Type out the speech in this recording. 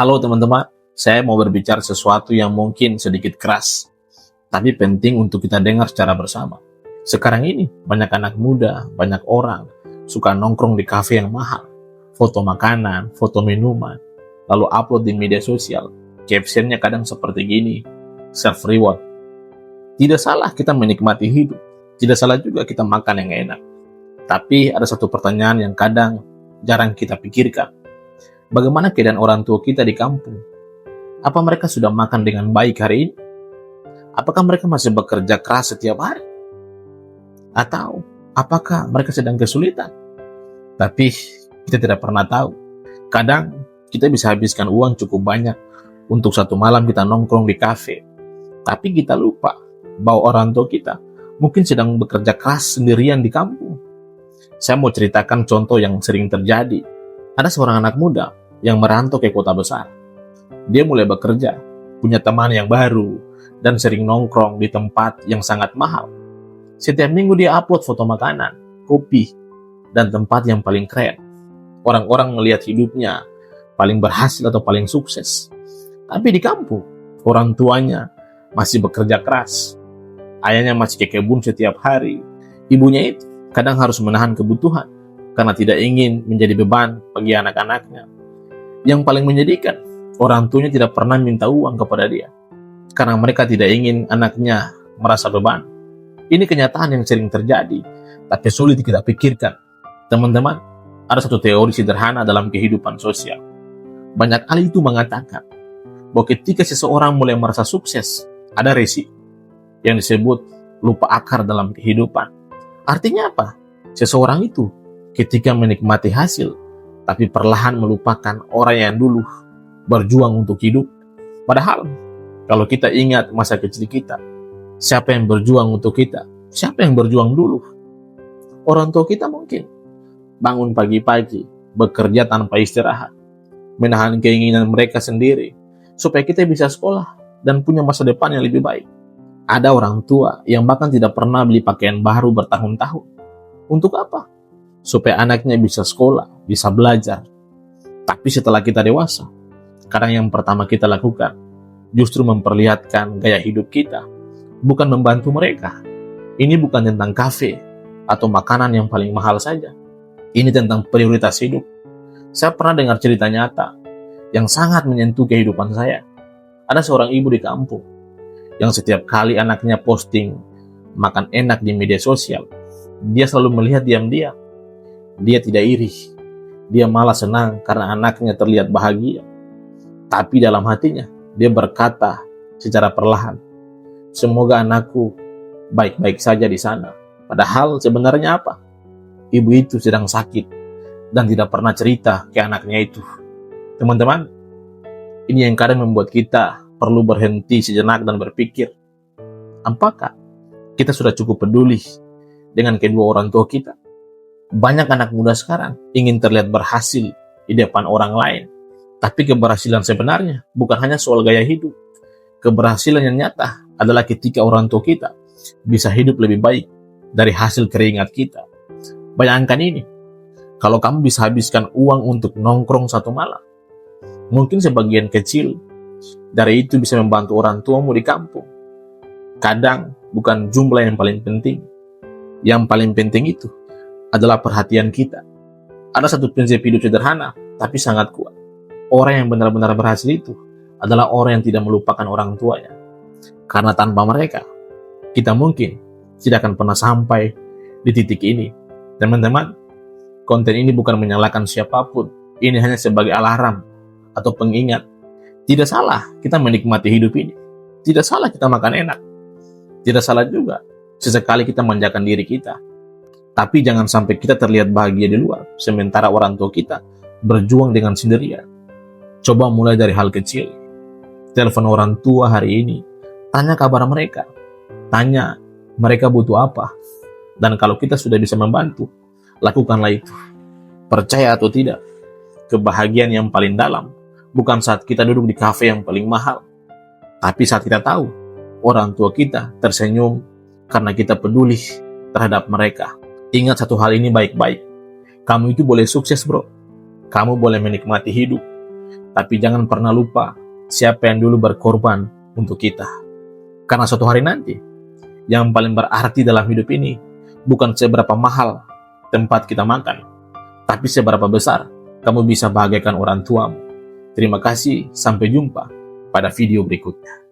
Halo teman-teman, saya mau berbicara sesuatu yang mungkin sedikit keras, tapi penting untuk kita dengar secara bersama. Sekarang ini, banyak anak muda, banyak orang suka nongkrong di kafe yang mahal, foto makanan, foto minuman, lalu upload di media sosial. Captionnya kadang seperti gini, self-reward. Tidak salah kita menikmati hidup, tidak salah juga kita makan yang enak. Tapi ada satu pertanyaan yang kadang jarang kita pikirkan. Bagaimana keadaan orang tua kita di kampung? Apa mereka sudah makan dengan baik hari ini? Apakah mereka masih bekerja keras setiap hari? Atau apakah mereka sedang kesulitan? Tapi kita tidak pernah tahu. Kadang kita bisa habiskan uang cukup banyak untuk satu malam kita nongkrong di kafe. Tapi kita lupa bahwa orang tua kita mungkin sedang bekerja keras sendirian di kampung. Saya mau ceritakan contoh yang sering terjadi. Ada seorang anak muda yang merantau ke kota besar. Dia mulai bekerja, punya teman yang baru, dan sering nongkrong di tempat yang sangat mahal. Setiap minggu dia upload foto makanan, kopi, dan tempat yang paling keren. Orang-orang melihat hidupnya paling berhasil atau paling sukses. Tapi di kampung, orang tuanya masih bekerja keras. Ayahnya masih ke kebun setiap hari. Ibunya itu kadang harus menahan kebutuhan karena tidak ingin menjadi beban bagi anak-anaknya. Yang paling menyedihkan, orang tuanya tidak pernah minta uang kepada dia karena mereka tidak ingin anaknya merasa beban. Ini kenyataan yang sering terjadi, tapi sulit kita pikirkan. Teman-teman, ada satu teori sederhana dalam kehidupan sosial. Banyak ahli itu mengatakan bahwa ketika seseorang mulai merasa sukses, ada resiko yang disebut lupa akar dalam kehidupan. Artinya apa? Seseorang itu ketika menikmati hasil, tapi perlahan melupakan orang yang dulu berjuang untuk hidup. Padahal, kalau kita ingat masa kecil kita, siapa yang berjuang untuk kita? Siapa yang berjuang dulu? Orang tua kita mungkin bangun pagi-pagi, bekerja tanpa istirahat, menahan keinginan mereka sendiri, supaya kita bisa sekolah dan punya masa depan yang lebih baik. Ada orang tua yang bahkan tidak pernah beli pakaian baru bertahun-tahun. Untuk apa? Supaya anaknya bisa sekolah, bisa belajar. Tapi setelah kita dewasa, kadang yang pertama kita lakukan justru memperlihatkan gaya hidup kita, bukan membantu mereka. Ini bukan tentang kafe atau makanan yang paling mahal saja. Ini tentang prioritas hidup. Saya pernah dengar cerita nyata yang sangat menyentuh kehidupan saya. Ada seorang ibu di kampung yang setiap kali anaknya posting makan enak di media sosial, dia selalu melihat diam-diam. Dia tidak iri, dia malah senang karena anaknya terlihat bahagia. Tapi dalam hatinya, dia berkata secara perlahan, semoga anakku baik-baik saja di sana. Padahal sebenarnya apa? Ibu itu sedang sakit dan tidak pernah cerita ke anaknya itu. Teman-teman, ini yang kadang membuat kita perlu berhenti sejenak dan berpikir, apakah kita sudah cukup peduli dengan kedua orang tua kita? Banyak anak muda sekarang ingin terlihat berhasil di depan orang lain. Tapi keberhasilan sebenarnya bukan hanya soal gaya hidup. Keberhasilan yang nyata adalah ketika orang tua kita bisa hidup lebih baik dari hasil keringat kita. Bayangkan ini, kalau kamu bisa habiskan uang untuk nongkrong satu malam, mungkin sebagian kecil dari itu bisa membantu orang tuamu di kampung. Kadang bukan jumlah yang paling penting. Yang paling penting itu adalah perhatian kita. Ada satu prinsip hidup sederhana, tapi sangat kuat. Orang yang benar-benar berhasil itu adalah orang yang tidak melupakan orang tuanya. Karena tanpa mereka, kita mungkin tidak akan pernah sampai di titik ini. Teman-teman, konten ini bukan menyalahkan siapapun. Ini hanya sebagai alarm atau pengingat. Tidak salah kita menikmati hidup ini. Tidak salah kita makan enak. Tidak salah juga sesekali kita manjakan diri kita. Tapi jangan sampai kita terlihat bahagia di luar, sementara orang tua kita berjuang dengan sendirian. Coba mulai dari hal kecil. Telepon orang tua hari ini, tanya kabar mereka. Tanya mereka butuh apa. Dan kalau kita sudah bisa membantu, lakukanlah itu. Percaya atau tidak, kebahagiaan yang paling dalam bukan saat kita duduk di kafe yang paling mahal, tapi saat kita tahu orang tua kita tersenyum karena kita peduli terhadap mereka. Ingat satu hal ini baik-baik. Kamu itu boleh sukses, bro. Kamu boleh menikmati hidup. Tapi jangan pernah lupa siapa yang dulu berkorban untuk kita. Karena suatu hari nanti, yang paling berarti dalam hidup ini bukan seberapa mahal tempat kita makan, tapi seberapa besar kamu bisa bahagiakan orang tuamu. Terima kasih, sampai jumpa pada video berikutnya.